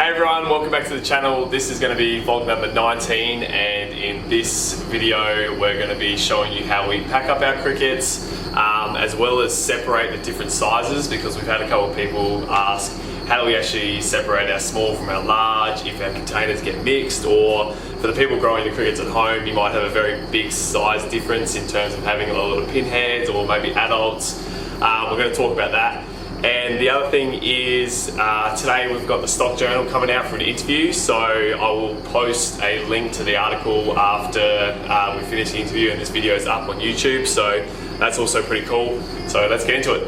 Hey everyone, welcome back to the channel. This is going to be vlog number 19, and in this video we're going to be showing you how we pack up our crickets, as well as separate the different sizes, because we've had a couple of people ask how do we actually separate our small from our large, if our containers get mixed, or for the people growing the crickets at home, you might have a very big size difference in terms of having a lot of pinheads or maybe adults. We're going to talk about that. And the other thing is, today we've got the stock journal coming out for an interview, so I will post a link to the article after we finish the interview, and this video is up on YouTube, so that's also pretty cool. So let's get into it.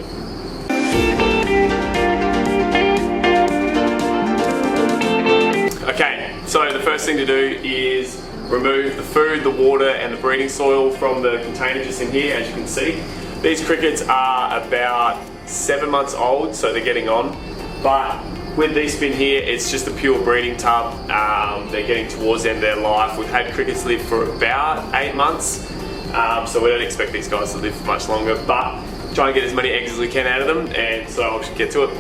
Okay, so the first thing to do is remove the food, the water and the breeding soil from the container just in here. As you can see, these crickets are about 7 months old, so they're getting on, but with this bin here, it's just a pure breeding tub. They're getting towards the end of their life. We've had crickets live for about 8 months, so we don't expect these guys to live for much longer, but try and get as many eggs as we can out of them, and so I'll just get to it.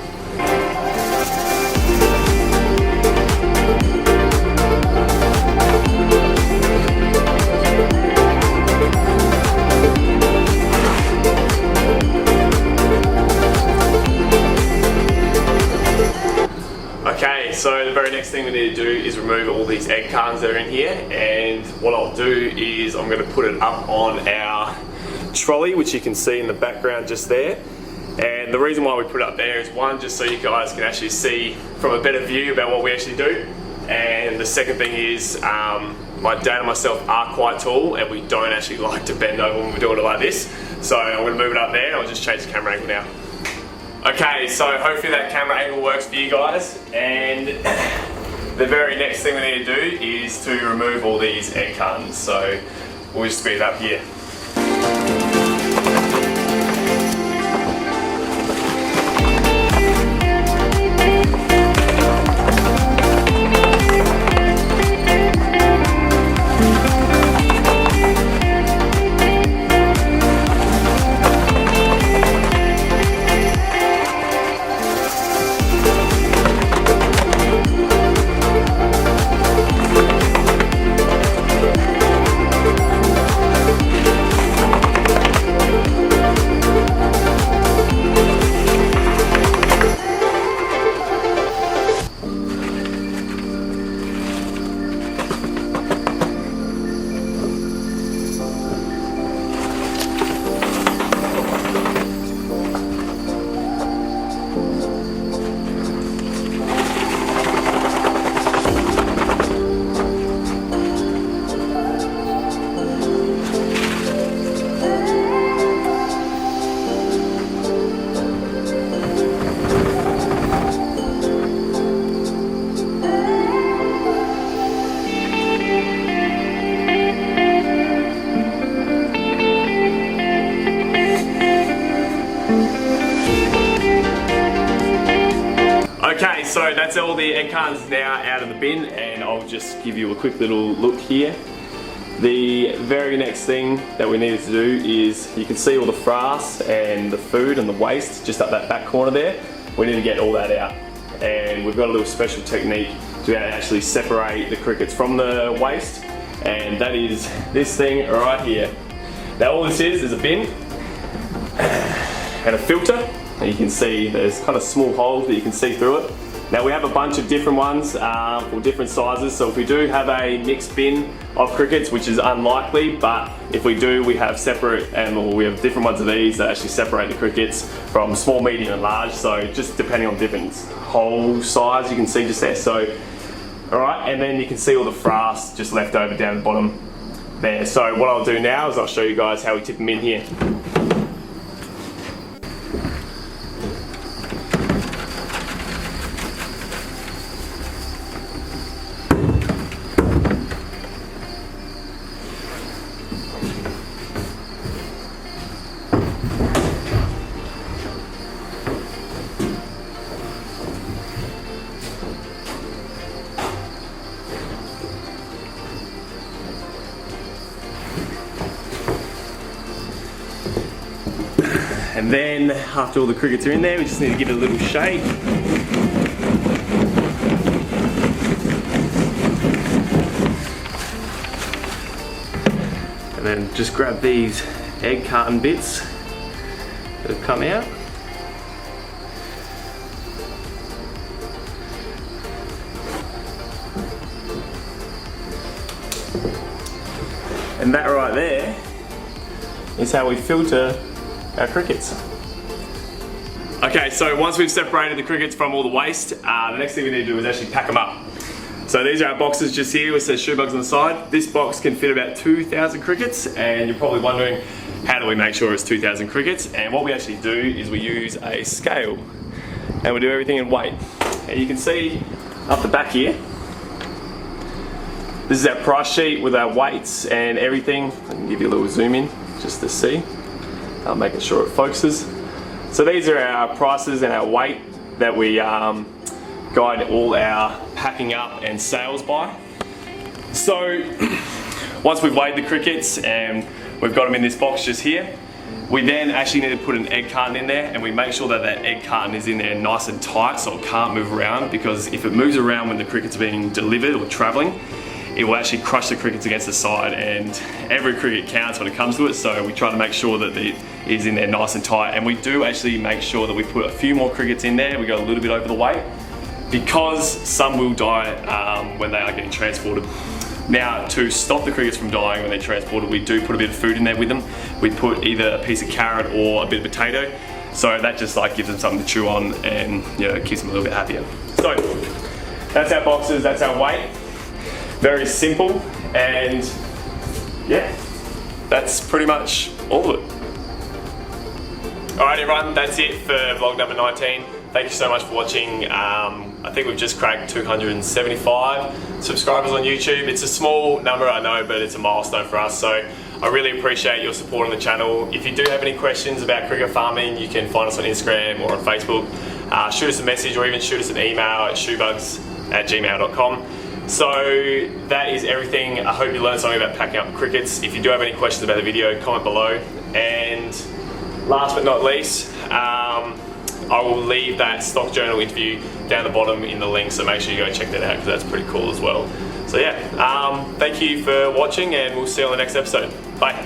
Okay, so the very next thing we need to do is remove all these egg cartons that are in here, and what I'll do is I'm going to put it up on our trolley, which you can see in the background just there. And the reason why we put it up there is, one, just so you guys can actually see from a better view about what we actually do, and the second thing is my dad and myself are quite tall and we don't actually like to bend over when we're doing it like this, so I'm going to move it up there. I'll just change the camera angle now. Okay, so hopefully that camera angle works for you guys, and the very next thing we need to do is to remove all these egg cartons, so we'll just speed it up here. Okay, so that's all the egg cartons now out of the bin, and I'll just give you a quick little look here. The very next thing that we needed to do is, you can see all the frass and the food and the waste just up that back corner there. We need to get all that out, and we've got a little special technique to be able to actually separate the crickets from the waste, and that is this thing right here. Now all this is a bin and a filter. And you can see there's kind of small holes that you can see through it. Now we have a bunch of different ones for different sizes, so if we do have a mixed bin of crickets, which is unlikely, but if we do, we have separate, and we have different ones of these that actually separate the crickets from small, medium and large, so just depending on different hole size you can see just there. So, alright, and then you can see all the frass just left over down the bottom there. So what I'll do now is I'll show you guys how we tip them in here. And then after all the crickets are in there, we just need to give it a little shake. And just grab these egg carton bits that have come out. And that right there is how we filter our crickets. Okay, so once we've separated the crickets from all the waste, the next thing we need to do is actually pack them up. So these are our boxes just here, which says Schubugs on the side. This box can fit about 2,000 crickets, and you're probably wondering, how do we make sure it's 2,000 crickets? And what we actually do is we use a scale, and we do everything in weight. And you can see up the back here, this is our price sheet with our weights and everything. I can give you a little zoom in just to see. I'm making sure it focuses. So these are our prices and our weight that we guide all our packing up and sales by. So once we've weighed the crickets and we've got them in this box just here, we then actually need to put an egg carton in there, and we make sure that that egg carton is in there nice and tight so it can't move around, because if it moves around when the crickets are being delivered or traveling, it will actually crush the crickets against the side, and every cricket counts when it comes to it, so we try to make sure that it is in there nice and tight. And we do actually make sure that we put a few more crickets in there. We go a little bit over the weight, because some will die when they are getting transported. Now, to stop the crickets from dying when they're transported, we do put a bit of food in there with them. We put either a piece of carrot or a bit of potato, so that just like gives them something to chew on, and it keeps them a little bit happier. So that's our boxes, that's our weight. Very simple, and yeah, that's pretty much all of it. Alright everyone, that's it for vlog number 19. Thank you so much for watching. I think we've just cracked 275 subscribers on YouTube. It's a small number, I know, but it's a milestone for us, so I really appreciate your support on the channel. If you do have any questions about cricket farming, you can find us on Instagram or on Facebook. Shoot us a message or even shoot us an email at schubugs@gmail.com. So that is everything. I hope you learned something about packing up crickets. If you do have any questions about the video, comment below. And last but not least, I will leave that stock journal interview down the bottom in the link, so make sure you go check that out, because that's pretty cool as well. So yeah, thank you for watching, and we'll see you on the next episode. Bye.